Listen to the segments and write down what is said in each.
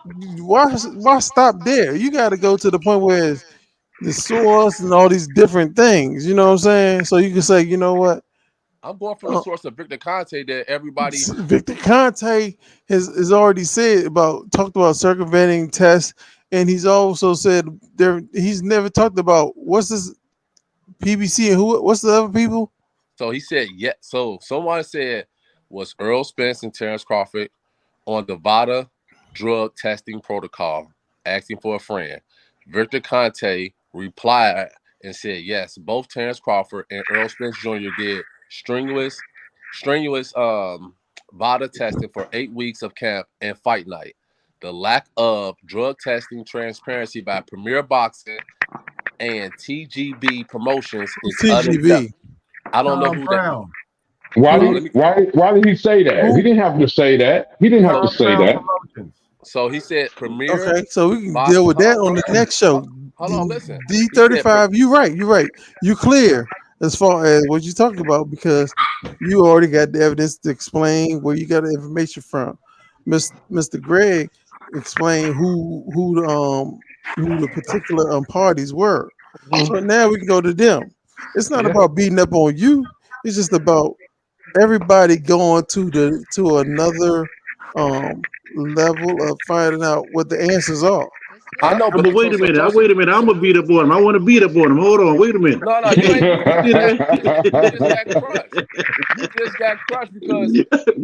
why stop there? You got to go to the point where it's the source and all these different things. You know what I'm saying? So you can say, you know what? I'm going from the Uh, source of Victor Conte that everybody. Victor Conte has already said about talked about circumventing tests, and he's also said there he's never talked about what's this PBC and what's the other people? So he said, yeah. So someone said, was Earl Spence and Terrence Crawford on the VADA drug testing protocol, asking for a friend? Victor Conte replied and said, yes, both Terrence Crawford and Earl Spence Jr. did strenuous VADA testing for 8 weeks of camp and fight night. The lack of drug testing transparency by Premier Boxing and TGB Promotions is TGB. unacceptable. I don't know Tom who that. Brown. Why Hold on, did let me. why did he say that? He Who? didn't have to say that. He didn't have to So Tom say Brown that. Promotions. so he said Premier. Okay, so we can deal with Hold that on, on bro. the next show. Hold on, listen. He said, D35. You right. You right. You clear as far as what you're talking about because you already got the evidence to explain where you got the information from. Mr. Greg explained who the particular parties were. So now we can go to them. It's not Yeah. about beating up on you. It's just about everybody going to another level of finding out what the answers are. I know, But but wait a minute. Tosin, Wait a minute. I'm gonna beat up on him. I want to beat up on him. Hold on. Wait a minute. no, no, you ain't. You see You just got that? crushed. You just got crushed because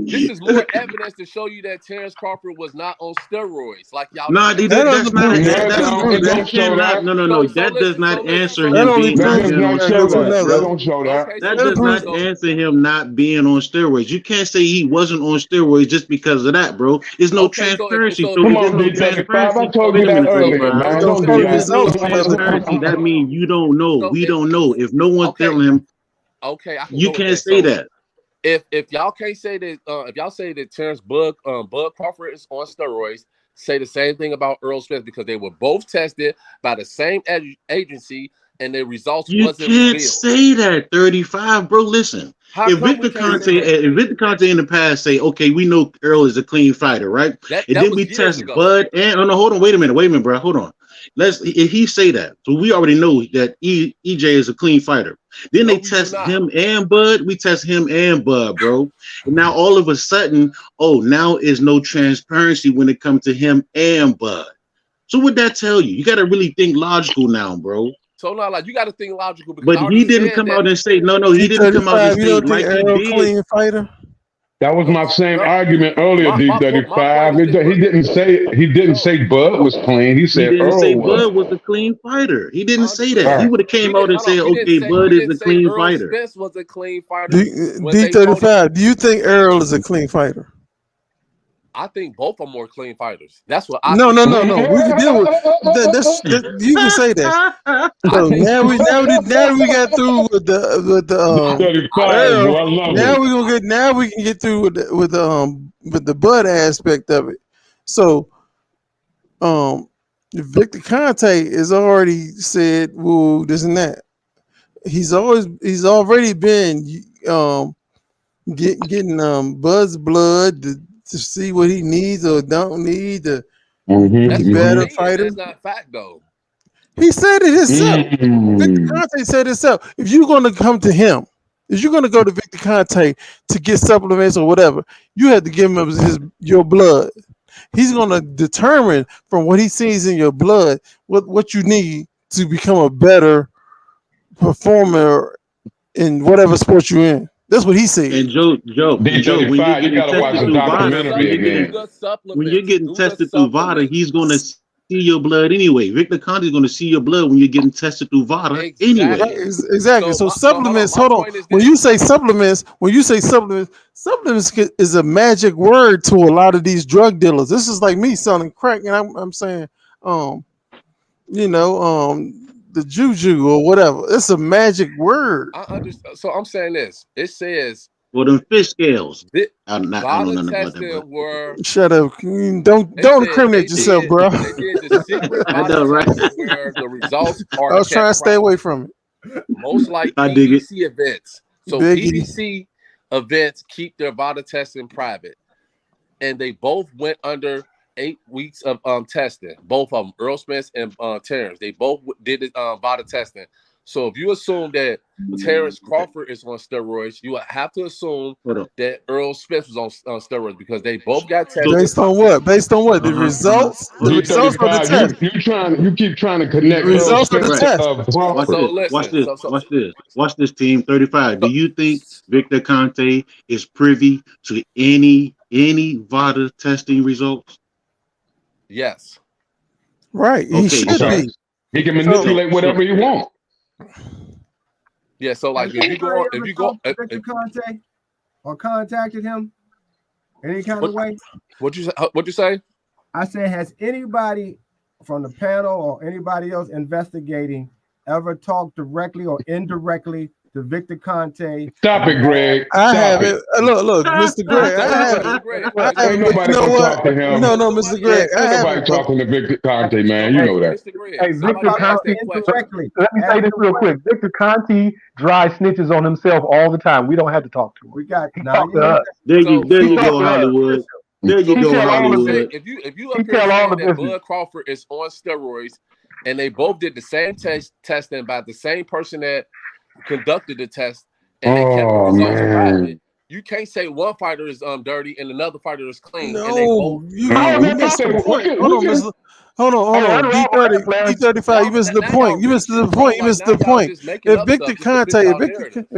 this is more evidence to show you that Terrence Crawford was not on steroids, like y'all be No, saying. That that's doesn't not prove No, that. it That doesn't don't. prove It that. don't that show cannot. that. No. So That does listen, not answer That him only being That not proves does being not on show that's that. steroids, That another. bro. don't show that. okay, That so That does proves not so answer him not being on steroids. You can't say he wasn't on steroids just because of that, bro. There's no okay, so if transparency. so So if Come if you there's on, no D35. I transparency, so told you wait a that minute, earlier, D5. man. it don't Don't show do the If there's that. no results from other transparency, people. that means you don't know. so We if don't know. If no one's okay, telling him, okay, I can you go with can't that. say So that. if y'all can't say that if y'all say that Terrence Bud Crawford is on steroids, say the same thing about Earl Smith because they were both tested by the same agency and their results You wasn't can't revealed. say that 35, bro. Listen, How come we can't say that? If Victor Conte in the past say, okay, we know Earl is a clean fighter, right? And That then was we years test ago. Bud and oh no, hold on, wait a minute, bro. Hold on. Let's if he say that, so we already know that EJ is a clean fighter. Then No, they we do test not. him and Bud. We test him and Bud, bro. And now all of a sudden, oh, now is no transparency when it comes to him and Bud. So what that tell you? You got to really think logical now, bro. So now, like, you got to think logical because I But already he didn't said come that. out and say no. He didn't come out and D35. You say don't think like he Errol did. clean fighter? That was my same No, argument earlier, my point D35. is this, bro. He didn't say Bud was clean. He He said didn't say Earl was. Bud was a clean fighter. He didn't I say understood. that. All He right. would have He came out didn't. and Hold on. said, "Okay, He Bud is didn't a say clean Earl fighter." Spence was a clean fighter when they fought each. D35. Do you think Errol is a clean fighter? I think both are more clean fighters. That's what I No, think. no, no, no. We can deal with that. You can say that. I So think now we got through with the I D35, think boy, Earl. I love Now it. we can get through with the Bud aspect of it. So um Victor Conte has already said, "Woo, this and that." He's already been um getting Bud's blood to see what he needs or don't need to be that's Mm-hmm, your better mm-hmm. opinion. fighter. That's not fact, though. He said it himself. Victor Mm. Conte said himself. If you're going to come to him, if you're going to go to Victor Conte to get supplements or whatever, you have to give him your blood. He's going to determine from what he sees in your blood what you need to become a better performer in whatever sport you're in. That's what he said. And Joe, when you're D35, you getting got to watch tested the through VADA, documentary again. Do the when you're supplements. getting Do the tested through VADA, he's supplements. gonna see your blood anyway. Victor Conte is gonna see your blood when you're getting tested through VADA anyway. Right, Exactly. exactly. So So hold on. supplements. My Hold on. point is When this. you say supplements, supplements is a magic word to a lot of these drug dealers. This is like me selling crack, and I'm saying, um, the juju or whatever. It's a magic word. I understand. So I'm saying this. It says Well, them fish scales. that I don't know VADA nothing about that, but testing were. Shut up. They Don't said incriminate yourself, bro. they did the secret I VADA know, right? testing where the results are I was trying kept to stay private, away from it. most like I dig it. PBC events. So Biggie. PBC events keep their VADA testing private, and they both went under 8 weeks of testing. Both of them, Earl Spence and Terrence, they both did it VADA testing. So if you assume that Terrence Crawford is on steroids, you have to assume that Earl Spence was on steroids because they both got tested. Based on what? Based on what? The results? The results of the test. You keep trying to connect The results of the test. Watch this, team 35. Do you think Victor Conte is privy to any VADA testing results? Yes. Right. He should be. He can manipulate whatever he wants. Yeah, so like if you go Victor Conte or contacted him any kind of way. What'd you say? I said, has anybody from the panel or anybody else investigating ever talked directly or indirectly to Victor Conte? Stop it, Greg. I haven't. Look, Mr. Greg. I haven't. Ain't nobody gonna talk to him. No, Mr. Greg. Ain't nobody talking to Victor Conte, man. You know that. Hey, Victor Conte. Let me say this real quick. Victor Conte dry snitches on himself all the time. We don't have to talk to him. We got he talk to us. There you go, Hollywood. There you go, Hollywood. If you up here saying that Bud Crawford is on steroids, and they both did the same testing by the same person that conducted the test, and they kept the results private. You can't say one fighter is dirty and another fighter is clean. No, and they both, you missed the point. Hold on. D35, you missed the point. You missed the point. If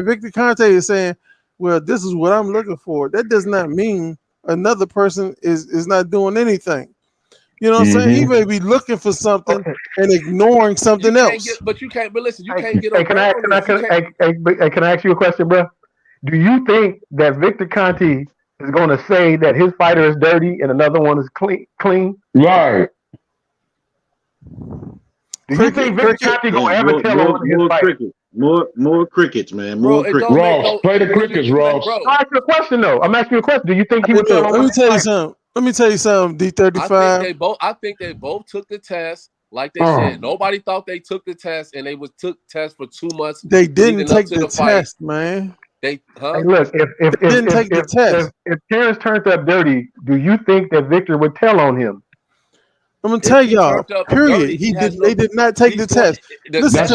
Victor Conte is saying, well, this is what I'm looking for, that does not mean another person is not doing anything. You know what I'm saying? He may be looking for something and ignoring something else. But listen, you can't get. Can I ask you a question, bro? Do you think that Victor Conte is going to say that his fighter is dirty and another one is clean? Right. Do you think Victor Conte going to ever tell on his fighter? More crickets, man. More crickets. Ross, play the crickets, Ross. I'm asking you a question, though. I'm asking you a question. Do you think he would tell on? Let me tell you something, D35. I think they both took the test. Like they said, nobody thought they took the test, and they took tests for 2 months. They didn't take the test, man. Hey, look, if Terrence turned up dirty, do you think that Victor would tell on him? I'm gonna tell y'all. Period. They did not take the test. That's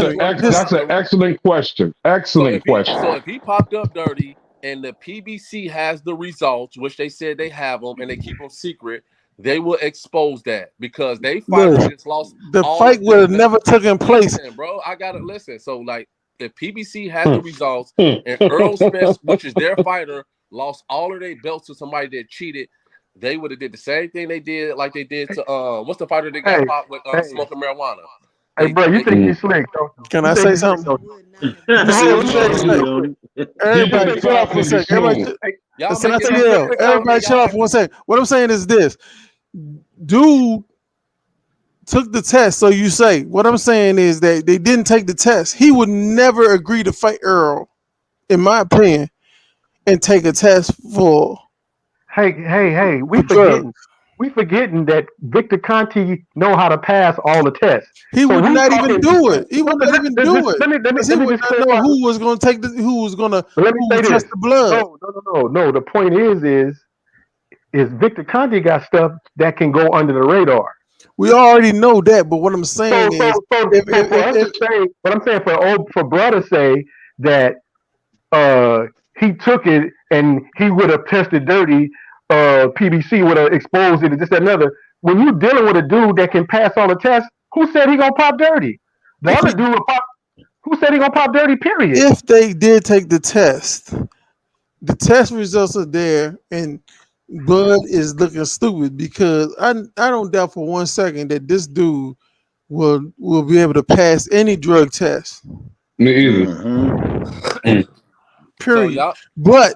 an excellent question. So if he popped up dirty and the PBC has the results, which they said they have them, and they keep them secret, they will expose that because they just lost. The fight would have never taken place, bro. I gotta listen. So like, if PBC has the results and Earl Spence, which is their fighter, lost all of their belts to somebody that cheated, they would have did the same thing they did, like they did to what's the fighter that got popped with smoking marijuana. Hey, bro, you think he's slick? Can I say something? Everybody chill off for a second. Everybody chill off for 1 second. What I'm saying is this. Dude took the test, so you say. What I'm saying is that they didn't take the test. He would never agree to fight Earl, in my opinion, and take a test for. Hey, we forgetting that Victor Conte know how to pass all the tests. He would not even do it. He would not even do it. He would not know who was going to take who was going to test the blood. No. The point is Victor Conte got stuff that can go under the radar. We already know that, but what I'm saying for bro to say that he took it and he would have tested dirty, PBC would have exposed it and this, that, and other. When you're dealing with a dude that can pass all the tests, who said he gonna pop dirty? The other dude would pop. Who said he gonna pop dirty? Period. If they did take the test results are there, and Bud is looking stupid because I don't doubt for 1 second that this dude will be able to pass any drug test. Me either. Period. So but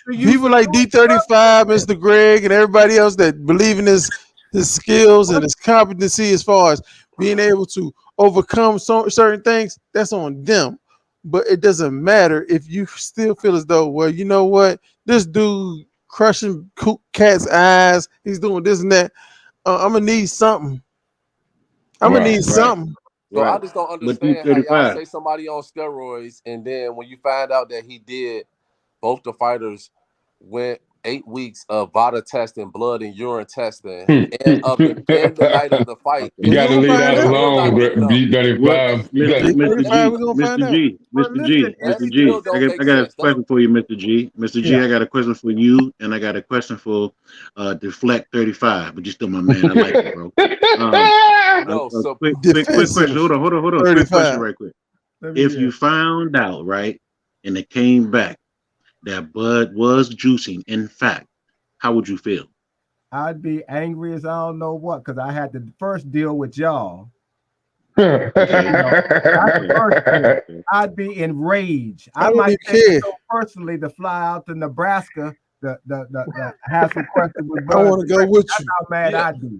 people like D35, Mr. Greg, and everybody else that believe in his skills and his competency as far as being able to overcome certain things, that's on them. But it doesn't matter if you still feel as though, well, you know what, this dude crushing cat's eyes, he's doing this and that. I'm gonna need something. Something. So I just don't understand how y'all say somebody on steroids, and then when you find out that he did, both the fighters went 8 weeks of VADA testing, blood and urine testing, and the night of the fight. You got to leave that alone, B35. B35, we're gonna find Mr. G, Mr. G, That Mr. still G. don't make I got a sense. question for you, Mr. G. Mr. G, I got a question for you, and I got a question for Deflect 35. But you still my man. I like it, bro. No, so Quick Defensive. question. Hold on. Quick 35. question, right quick. Let me If hear you it. found out, right, and it came back that Bud was juicing, in fact, how would you feel? I'd be angry as I don't know what, because I had to first deal with y'all. I'd be enraged. I don't might even take care. it so personally to fly out to Nebraska to have some questions with I Bud. want to go with That's you. how mad Yeah. I'd be.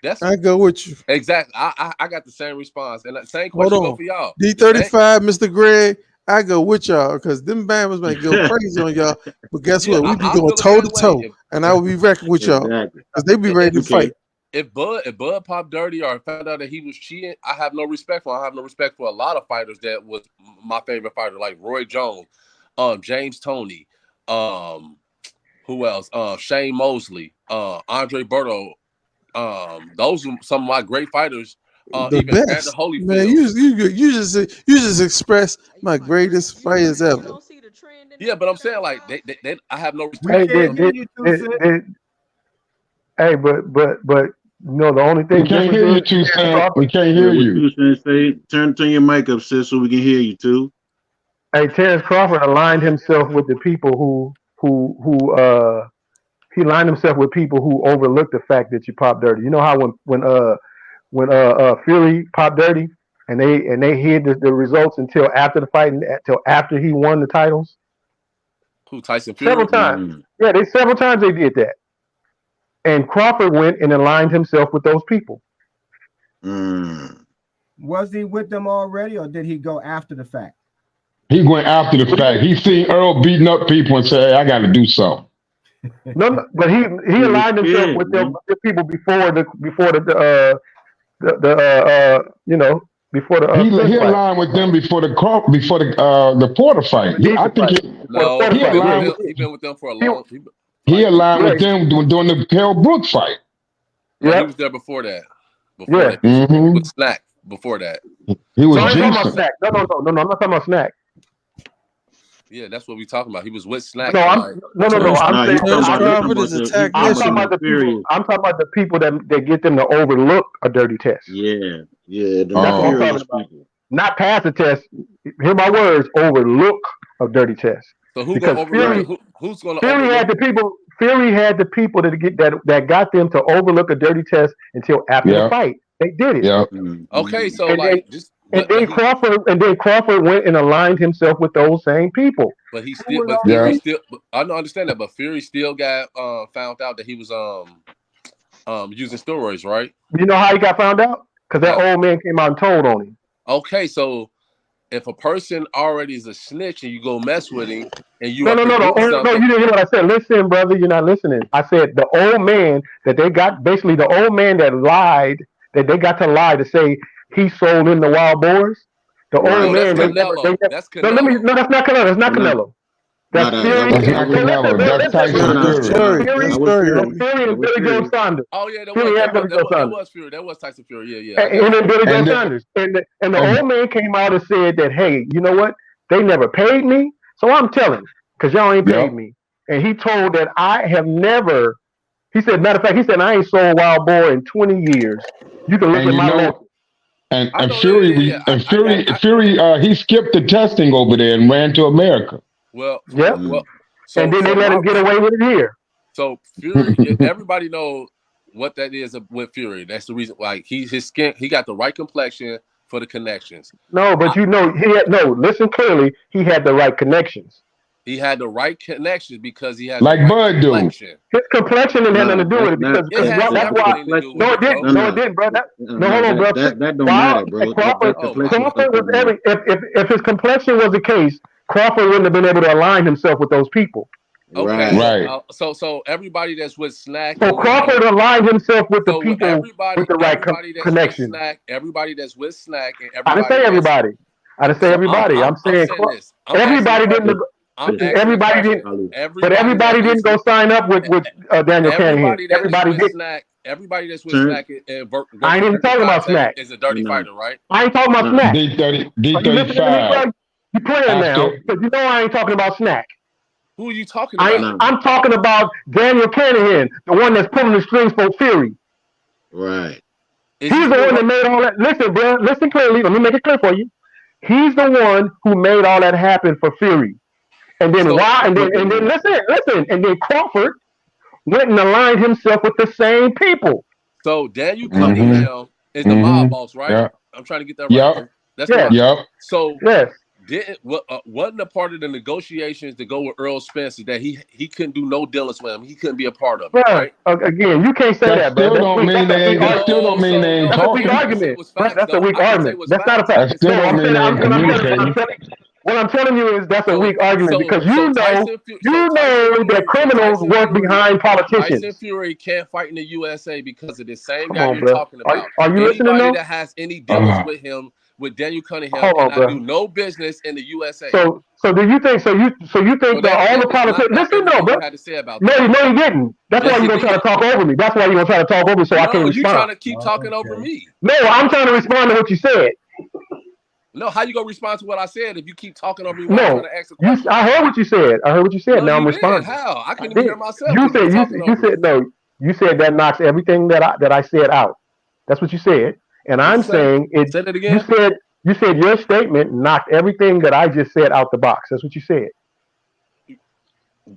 that's I go with you. exactly. I got the same response, and the same Hold question go on. for y'all. D35, Mr. Greg, I go with y'all because them Bama's might go crazy on y'all. But guess Yeah, what? We be I going feel the toe same to toe, way. and I will be wrecking with y'all Exactly. because they be ready to Okay. fight. If Bud popped dirty or found out that he was cheating, I have no respect for him. I have no respect for a lot of fighters that was my favorite fighter, like Roy Jones, James Toney, who else? Shane Mosley, Andre Berto. Those are some of my great fighters. The Even Brandon best, Holyfield. man. You just express my greatest fighters ever. Yeah, but I'm saying like they I have no We respect. Hey, for can't them. hear you too, Sid. hey, but no, the only thing We can't hear you too, Sam. We can't Yeah, hear what you. you was gonna say? Turn your mic up, sis, so we can hear you too. Hey, Terrence Crawford aligned himself with the people who he aligned himself with people who overlooked the fact that you popped dirty. You know how when Fury popped dirty and they hid the results until after the fight, until after he won the titles Who, Tyson Fury? several times. Yeah, several times they did that. And Crawford went and aligned himself with those people. Was he with them already, or did he go after the fact? He went after the fact. He seen Earl beating up people and said, "Hey, I got to do something." No, but he aligned himself with them the people before the before the He aligned with them before the Porter fight. I think No, Porter fight, yeah. he been with them for a long. he aligned with them during the Kell Brook fight. No, he Yep. was there before that. Yeah. Mhm. With Snack before that. He was So I'm talking about juicing. Snack. No, I'm not talking about Snack. Yeah, that's what we talking about. He was with Snack. No, for I'm like, no. Terrence I'm saying Crawford is attack I'm nation. talking about the people. I'm talking about the people that get them to overlook a dirty test. Yeah, That's what I'm talking about. people. Not pass the test. Hear my words. Overlook a dirty test. so who Because gonna overlook? Fury- Who's gonna Fury had overlook? the people. Fury had the people that got them to overlook a dirty test until after the fight. They did it. Yeah. Okay, so And like just. And then Crawford went and aligned himself with those same people. But he still, but Yeah. Fury still. I don't understand that, but Fury still got found out that he was using steroids, right? You know how he got found out? Because that old man came out and told on him. Okay, so if a person already is a snitch and you go mess with him and you No, up to do you something, didn't hear what I said. Listen, brother, you're not listening. I said the old man that they got, basically the old man that lied, that they got to lie to say he sold in the wild boars. The old man. That's Canelo. That's Canelo. No, that's not Canelo. That's not Canelo. That's Fury. That's not Canelo. That's Tyson Fury. Fury and Billy Joe Saunders. Oh yeah, that was Fury. That was Tyson Fury. Yeah. And then Billy Joe Saunders. And the old man came out and said that, hey, you know what? They never paid me, so I'm telling, because y'all ain't paid me. And he told that I have never. He said, matter of fact, he said I ain't sold wild boar in 20 years. You can look at my record. And Fury, he skipped the testing over there and ran to America. Well, so and then they let him get away with it here. So Fury, everybody knows what that is with Fury. That's the reason. Like his skin, he got the right complexion for the connections. No, but listen clearly. He had the right connections. He had the right connections because he had like the Bud do. His complexion didn't have nothing to do with it because that's why. No, it didn't. No, it didn't, bro. No, hold on, bro. That don't matter, bro. Crawford was if his complexion was the case, Crawford wouldn't have been able to align himself with those people. Okay, right. So everybody that's with Snack. So Crawford aligned himself with the people with the right connection. Everybody that's with Snack and everybody. I didn't say everybody. I didn't say everybody. I'm saying this. Everybody didn't. I'm asking Everybody a didn't. question. But everybody didn't go sign up with Daniel Canahan. Everybody that Everybody is with did. Snack, everybody that's with Turn- Snack and I ain't even talking about Snack. is a dirty No. fighter, right? I ain't talking about No. Snack. D30, Are you listening to me, D35. bro? You playing I now? still- Because you know I ain't talking about Snack. Who are you talking about? I'm talking about Daniel Canahan, the one that's pulling the strings for Fury. Right. Is He's he the still- one that made all that. Listen, bro. Listen clearly. Let me make it clear for you. He's the one who made all that happen for Fury. And then So- why? And then listen. And then Crawford went and aligned himself with the same people. So Daniel Mhm. Cunningham is the mob boss, right? Yeah. I'm trying to get that right. Yep. That's Yeah. the mob. Yep. So Yes. wasn't a part of the negotiations to go with Earl Spence that he couldn't do no dealings with him. He couldn't be a part of it, Bro, right? again, you can't say That that, bro. still don't mean they ain't. That still don't mean they ain't That's a weak talking. argument. Was facts, That's a though. weak I can say argument. was That's not a facts. fact. That still don't mean they ain't communicating. What I'm telling you is that's a weak argument So- because so you know Tyson Fu- so you Tyson know Fury- that criminals Tyson work Fury- behind Tyson politicians. Fury can't fight in the USA because of the same Come guy on, you're bro. talking about. Are you listening Anybody though? that has any dealings with him, with Daniel Cunningham, Hold on, cannot bro. do no business in the USA. So do you think that all the politicians? Listen, though, bro. Had to say about No, that. you didn't. That's Yes, why you you're gonna try to did. talk over me. That's why you're gonna try to talk over me so I No, can't you trying respond. to keep talking over me. No, I'm trying to respond to what you said. No, how you gonna respond to what I said if you keep talking over me No, while I'm trying to ask a question? I heard what you said. No, now I'm you responding. didn't. How? I couldn't I even hear did. myself. You 'cause said were talking over me. no. You said that knocks everything that I said out. That's what you said, and I'm What'd you say? saying it. Say that You again. said your statement knocked everything that I just said out the box. That's what you said.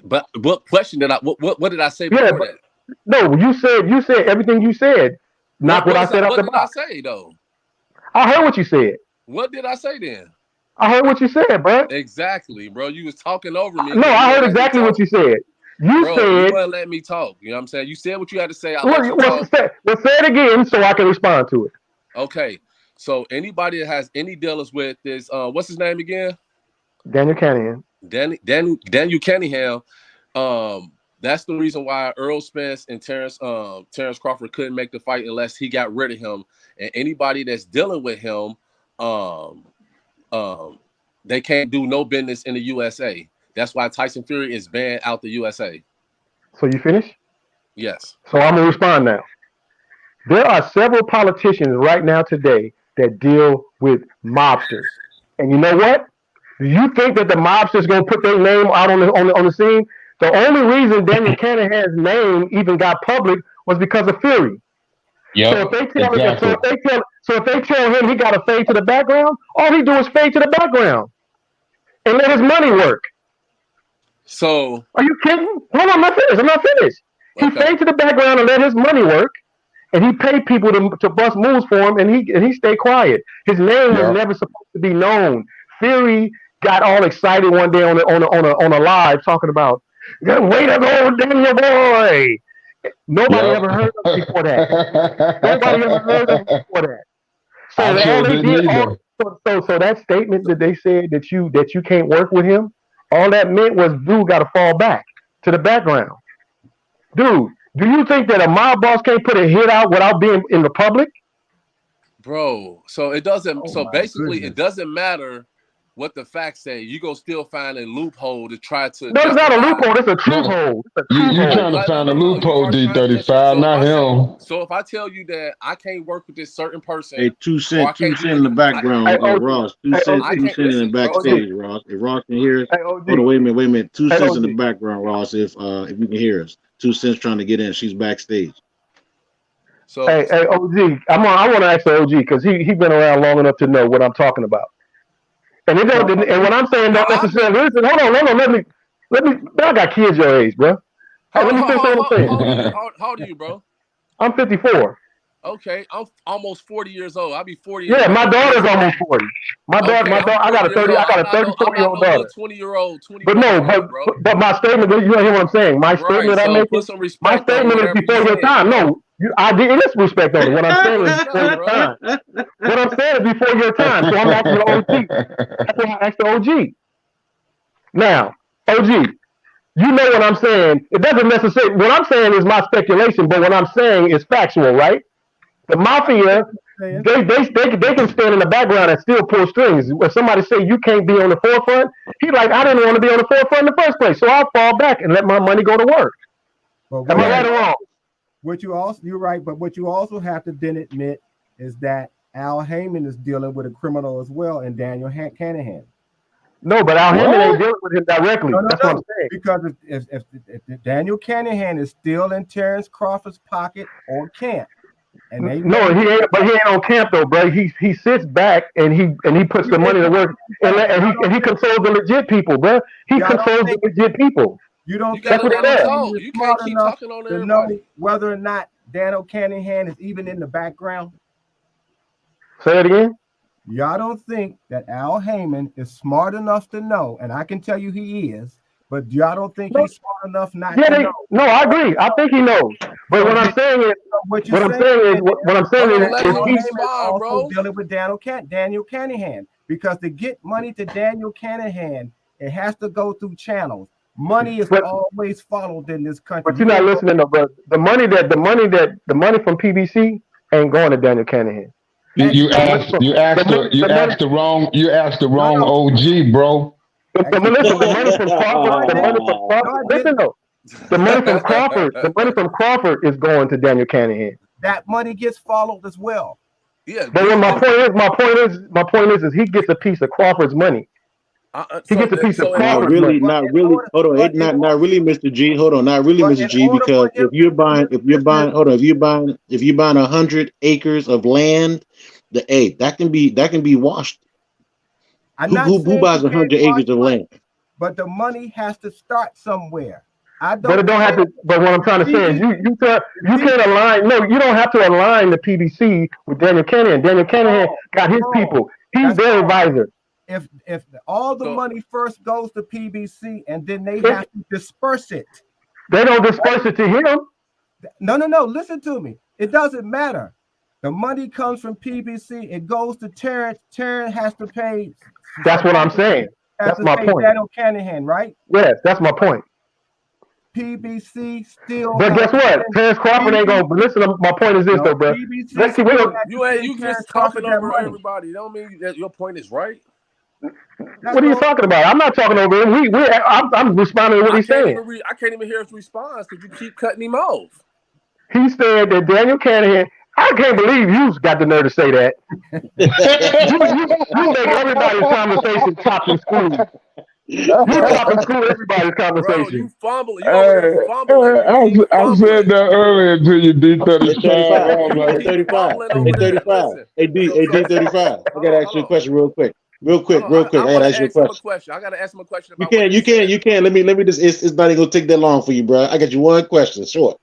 But what question did I? What did I say Yeah, before but- that? No, you said everything you said knocked what I said out What the did box. I say though? I heard what you said. What did I say then? I heard what you said, bro. Exactly, bro. You was talking over me. No, I heard exactly what you said. You Bro, said. you wouldn't let me talk. You know what I'm saying? You said what you had to say. I Well, let you talk. say it again so I can respond to it. Okay. So anybody that has any dealings with this, what's his name again? Daniel Canahan. Daniel Cunningham. That's the reason why Earl Spence and Terrence Crawford couldn't make the fight unless he got rid of him. And anybody that's dealing with him, they can't do no business in the USA. That's why Tyson Fury is banned out the USA. So you finished? Yes. So I'm gonna respond now. There are several politicians right now today that deal with mobsters, and you know what? Do you think that the mobsters gonna put their name out on the scene? The only reason Daniel Canahan's name even got public was because of Fury. Yep. So if they tell Exactly. if they tell him he got to fade to the background, all he do is fade to the background and let his money work. So Are you kidding? Hold on, I'm not finished. He Okay. fade to the background and let his money work, and he paid people to bust moves for him, and he stayed quiet. His name was Yeah. never supposed to be known. Fury got all excited one day on a live talking about, way to go, Daniel boy. Nobody ever heard of him before that. Nobody ever heard of him before that. So I all sure they didn't did, either. so that statement that they said that you can't work with him, all that meant was dude got to fall back to the background. Dude, do you think that a mob boss can't put a hit out without being in the public? Bro, so it doesn't. Oh so my basically, goodness. it doesn't matter what the facts say. You go still find a loophole to try to. No, it's not a justify- loophole. It's a truth No. hole. It's a You truth hole. trying to find a loophole, you are trying to- D35, so not if I say- him. So if I tell you that I can't work with this certain person, Hey, 2 Or I cents can't do in the it. background, Hey, Ross. 2 hey, cents, I 2 can't cents in listen, the bro. backstage, Ross. If Ross can hear us, Hey, OG. hold on, wait a minute. 2 Hey, cents in the OG. background, Ross. If you can hear us, 2 cents trying to get in. She's backstage. So Hey, OG. I want to ask the OG because he been around long enough to know what I'm talking about. And when I'm saying don't necessarily listen, hold on, let me. I got kids your age, bro. Hey, let me finish what I'm saying. how old are you, bro? I'm 54. Okay, I'm almost 40 years old. I'll be 40. Yeah, my daughter's almost 40. My daughter, I got a 34-year-old daughter. 20-year-old, 21. But no, but my statement, you don't hear what I'm saying. My statement I'm so making, put some my respect on statement is whatever before you your said, time. bro. No, it is respect on it. What I'm saying is before your time. What I'm saying is before your time. So I'm asking the OG. That's why I asked the OG. Now, OG, you know what I'm saying. It doesn't necessarily, what I'm saying is my speculation, but what I'm saying is factual, right? The mafia saying? they can stand in the background and still pull strings. When somebody say you can't be on the forefront, he like, I didn't want to be on the forefront in the first place, so I'll fall back and let my money go to work. But Am I right or wrong? you're right, but what you also have to then admit is that Al Heyman is dealing with a criminal as well, and Daniel Canahan. No, but Al Heyman ain't dealing with him directly. That's what I'm saying. Because if Daniel Canahan is still in Terrence Crawford's pocket or camp, and he ain't on camp though, bro. He sits back and he puts the money to work and he controls the legit people, bro. He controls the legit people. You don't That's what think that you can't keep enough talking on to everybody. know whether or not Daniel Canahan is even in the background? Say it again. Y'all don't think that Al Heyman is smart enough to know, and I can tell you he is, but y'all don't think he's smart enough not to know? No, I agree. I think he knows. But what I'm saying is, he's also dealing with Daniel Canahan, because to get money to Daniel Canahan, it has to go through channels. Money is always followed in this country. But you're not listening, though, bro. The money from PBC ain't going to Daniel Canahan. You asked the wrong OG, bro. The money from Crawford is going to Daniel Canahan. That money gets followed as well. Yeah, but my point is he gets a piece of Crawford's money. He gets a piece of Crawford's money. Not really, not really, Mr. G. Hold on, not really, Mr. G. Because if you're buying 100 acres of land, that can be washed. Who buys 100 acres of land? But the money has to start somewhere. But it don't have to. But what I'm trying to say is, you can't align. No, you don't have to align the PBC with Daniel Canahan. Daniel Canahan got his people. He's their advisor. If all the money first goes to PBC and then they have to disperse it, they don't disperse it to him. No. Listen to me. It doesn't matter. The money comes from PBC. It goes to Terrence. Terrence has to pay. That's what I'm saying. That's my point. Daniel Canahan, right? Yes, that's my point. PBC still. But guess what? Terrence Crawford ain't gonna listen. My point is this, though, bro. Let's see. You just talking over everybody. Don't mean that your point is right. What are you talking about? I'm not talking over him. I'm responding to what he's saying. I can't even hear his response because you keep cutting him off. He said that Daniel Canahan. I can't believe you got the nerve to say that. you make everybody's conversation top in school. You top in school everybody's conversation. Bro, you fumble. I said that earlier to you, D35. 35. Hey, D35. I gotta ask you a question real quick. Real quick. I gotta ask you a question. I gotta ask him a question. You can. Let me just. It's not even gonna take that long for you, bro. I got you one question, short.